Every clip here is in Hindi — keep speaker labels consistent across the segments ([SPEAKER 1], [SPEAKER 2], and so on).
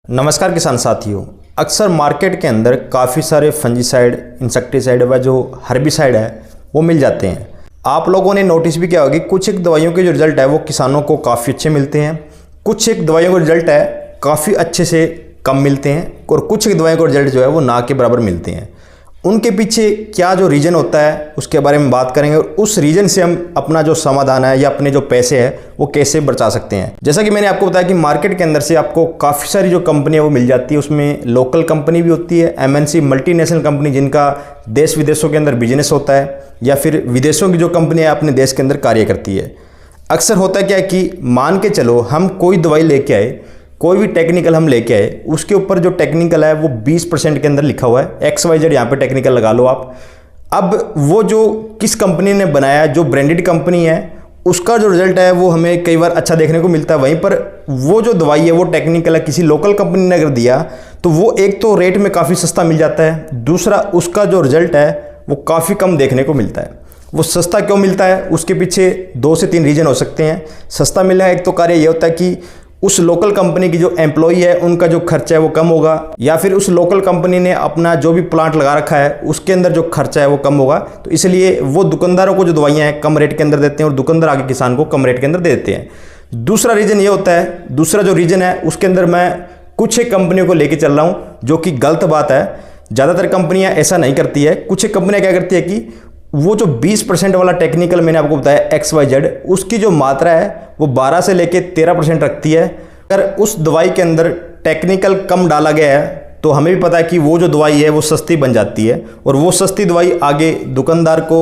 [SPEAKER 1] नमस्कार किसान साथियों। अक्सर मार्केट के अंदर काफ़ी सारे फंजीसाइड, इंसेक्टिसाइड व जो हर्बिसाइड है वो मिल जाते हैं। आप लोगों ने नोटिस भी किया होगा कि कुछ एक दवाइयों के जो रिज़ल्ट है वो किसानों को काफ़ी अच्छे मिलते हैं, कुछ एक दवाइयों के रिज़ल्ट है काफ़ी अच्छे से कम मिलते हैं और कुछ एक दवाइयों के रिज़ल्ट जो है वो ना के बराबर मिलते हैं। उनके पीछे क्या जो रीज़न होता है उसके बारे में बात करेंगे और उस रीज़न से हम अपना जो समाधान है या अपने जो पैसे हैं वो कैसे बचा सकते हैं। जैसा कि मैंने आपको बताया कि मार्केट के अंदर से आपको काफ़ी सारी जो कंपनी है वो मिल जाती है। उसमें लोकल कंपनी भी होती है, एमएनसी मल्टीनेशनल कंपनी जिनका देश विदेशों के अंदर बिजनेस होता है, या फिर विदेशों की जो कंपनी है अपने देश के अंदर कार्य करती है। अक्सर होता क्या है कि मान के चलो हम कोई दवाई लेके आए, कोई भी टेक्निकल हम लेके आए, उसके ऊपर जो टेक्निकल है वो 20% के अंदर लिखा हुआ है, XYZ यहाँ पे टेक्निकल लगा लो आप। अब वो जो किस कंपनी ने बनाया, जो ब्रांडेड कंपनी है, उसका जो रिजल्ट है वो हमें कई बार अच्छा देखने को मिलता है। वहीं पर वो जो दवाई है वो टेक्निकल है किसी लोकल कंपनी ने अगर दिया तो वो एक तो रेट में काफ़ी सस्ता मिल जाता है, दूसरा उसका जो रिजल्ट है वो काफ़ी कम देखने को मिलता है। वो सस्ता क्यों मिलता है, उसके पीछे 2 से 3 रीज़न हो सकते हैं। सस्ता मिलने का एक तो कार्य ये होता है कि उस लोकल कंपनी की जो एम्प्लॉई है उनका जो खर्चा है वो कम होगा, या फिर उस लोकल कंपनी ने अपना जो भी प्लांट लगा रखा है उसके अंदर जो खर्चा है वो कम होगा। तो इसलिए वो दुकानदारों को जो दवाइयाँ हैं कम रेट के अंदर देते हैं और दुकानदार आगे किसान को कम रेट के अंदर दे देते हैं। दूसरा रीज़न ये होता है, दूसरा जो रीज़न है उसके अंदर मैं कुछ एक कंपनियों को लेके चल रहा हूँ, जो कि गलत बात है। ज़्यादातर कंपनियाँ ऐसा नहीं करती है। कुछ एक कंपनियाँ क्या करती है कि वो जो 20% वाला टेक्निकल मैंने आपको बताया XYZ, उसकी जो मात्रा है वो 12 से लेके 13% रखती है। अगर उस दवाई के अंदर टेक्निकल कम डाला गया है तो हमें भी पता है कि वो जो दवाई है वो सस्ती बन जाती है, और वो सस्ती दवाई आगे दुकानदार को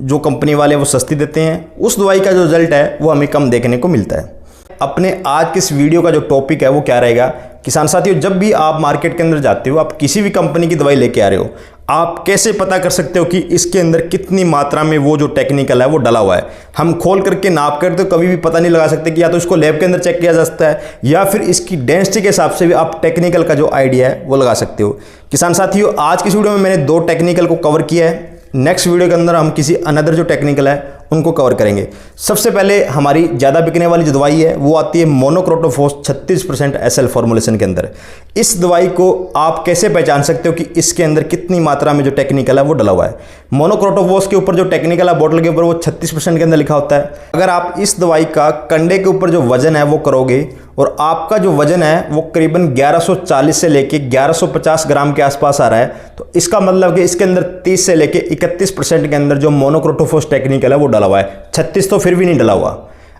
[SPEAKER 1] जो कंपनी वाले वो सस्ती देते हैं। उस दवाई का जो रिजल्ट है वो हमें कम देखने को मिलता है। अपने आज के इस वीडियो का जो टॉपिक है वो क्या रहेगा, किसान साथियों, जब भी आप मार्केट के अंदर जाते हो, आप किसी भी कंपनी की दवाई लेके आ रहे हो, आप कैसे पता कर सकते हो कि इसके अंदर कितनी मात्रा में वो जो टेक्निकल है वो डला हुआ है। हम खोल करके नाप कर तो कभी भी पता नहीं लगा सकते कि या तो इसको लैब के अंदर चेक किया जा सकता है या फिर इसकी डेंसिटी के हिसाब से भी आप टेक्निकल का जो आइडिया है वो लगा सकते हो। किसान साथियों, आज की इस वीडियो में मैंने 2 टेक्निकल को कवर किया है। नेक्स्ट वीडियो के अंदर हम किसी अनदर जो टेक्निकल है उनको कवर करेंगे। सबसे पहले हमारी ज़्यादा बिकने वाली जो दवाई है वो आती है मोनोक्रोटोफॉस 36% SL फॉर्मुलेशन के अंदर। इस दवाई को आप कैसे पहचान सकते हो कि इसके अंदर कितनी मात्रा में जो टेक्निकल है वो डला हुआ है। मोनोक्रोटोफॉस के ऊपर जो टेक्निकल है बोतल के ऊपर वो 36% के अंदर लिखा होता है। अगर आप इस दवाई का कंडे के ऊपर जो वजन है वो करोगे और आपका जो वजन है वो करीबन 1140 से लेके 1150 ग्राम के आसपास आ रहा है, तो इसका मतलब कि इसके अंदर 30 से लेके 31% के अंदर जो मोनोक्रोटोफॉस टेक्निकल है वो डला हुआ है। 36 तो फिर भी नहीं डला हुआ।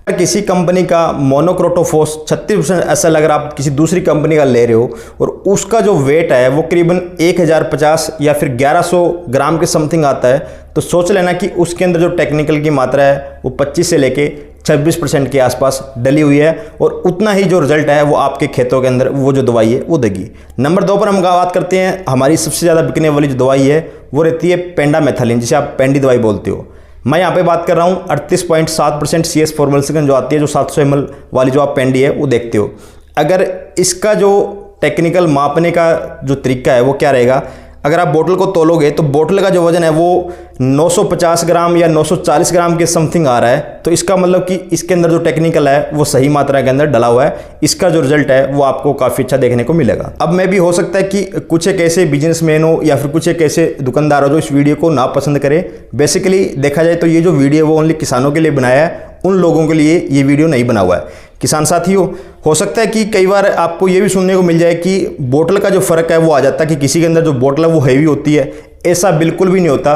[SPEAKER 1] अगर किसी कंपनी का मोनोक्रोटोफॉस 36% SL अगर आप किसी दूसरी कंपनी का ले रहे हो और उसका जो वेट है वो करीबन 1050 या फिर 1100 ग्राम के समथिंग आता है, तो सोच लेना कि उसके अंदर जो टेक्निकल की मात्रा है वो 25 से लेके 26% के आसपास डली हुई है, और उतना ही जो रिजल्ट है वो आपके खेतों के अंदर वो जो दवाई है वो देगी। नंबर 2 पर हम बात करते हैं, हमारी सबसे ज़्यादा बिकने वाली जो दवाई है वो रहती है पेंडामेथालिन, जिसे आप पेंडी दवाई बोलते हो। मैं यहाँ पे बात कर रहा हूँ 38.7% CS फॉर्मुलेशन जो आती है, जो 700 ml वाली जो आप पेंडी है वो देखते हो। अगर इसका जो टेक्निकल मापने का जो तरीका है वो क्या रहेगा, अगर आप बोतल को तोलोगे तो बोतल का जो वजन है वो 950 ग्राम या 940 ग्राम के समथिंग आ रहा है, तो इसका मतलब कि इसके अंदर जो टेक्निकल है वो सही मात्रा के अंदर डला हुआ है। इसका जो रिजल्ट है वो आपको काफ़ी अच्छा देखने को मिलेगा। अब मैं भी हो सकता है कि कुछ एक ऐसे बिजनेसमैन हो या फिर कुछ एक ऐसे दुकानदार हो जो इस वीडियो को ना पसंद करे। बेसिकली देखा जाए तो ये जो वीडियो वो ओनली किसानों के लिए बनाया है, उन लोगों के लिए ये वीडियो नहीं बना हुआ है। किसान साथियों, हो सकता है कि कई बार आपको ये भी सुनने को मिल जाए कि बोतल का जो फ़र्क है वो आ जाता है कि किसी के अंदर जो बोतल है वो हैवी होती है। ऐसा बिल्कुल भी नहीं होता।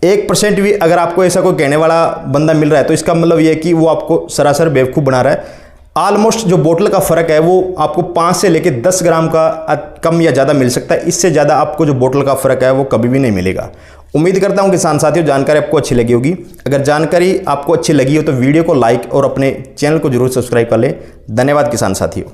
[SPEAKER 1] 1% भी अगर आपको ऐसा कोई कहने वाला बंदा मिल रहा है तो इसका मतलब ये है कि वो आपको सरासर बेवकूफ़ बना रहा है। ऑलमोस्ट जो बोतल का फ़र्क है वो आपको 5 से लेकर 10 ग्राम का कम या ज़्यादा मिल सकता है। इससे ज़्यादा आपको जो बोतल का फ़र्क है वो कभी भी नहीं मिलेगा। उम्मीद करता हूं किसान साथियों जानकारी आपको अच्छी लगी होगी। अगर जानकारी आपको अच्छी लगी हो तो वीडियो को लाइक और अपने चैनल को जरूर सब्सक्राइब कर लें। धन्यवाद किसान साथियों।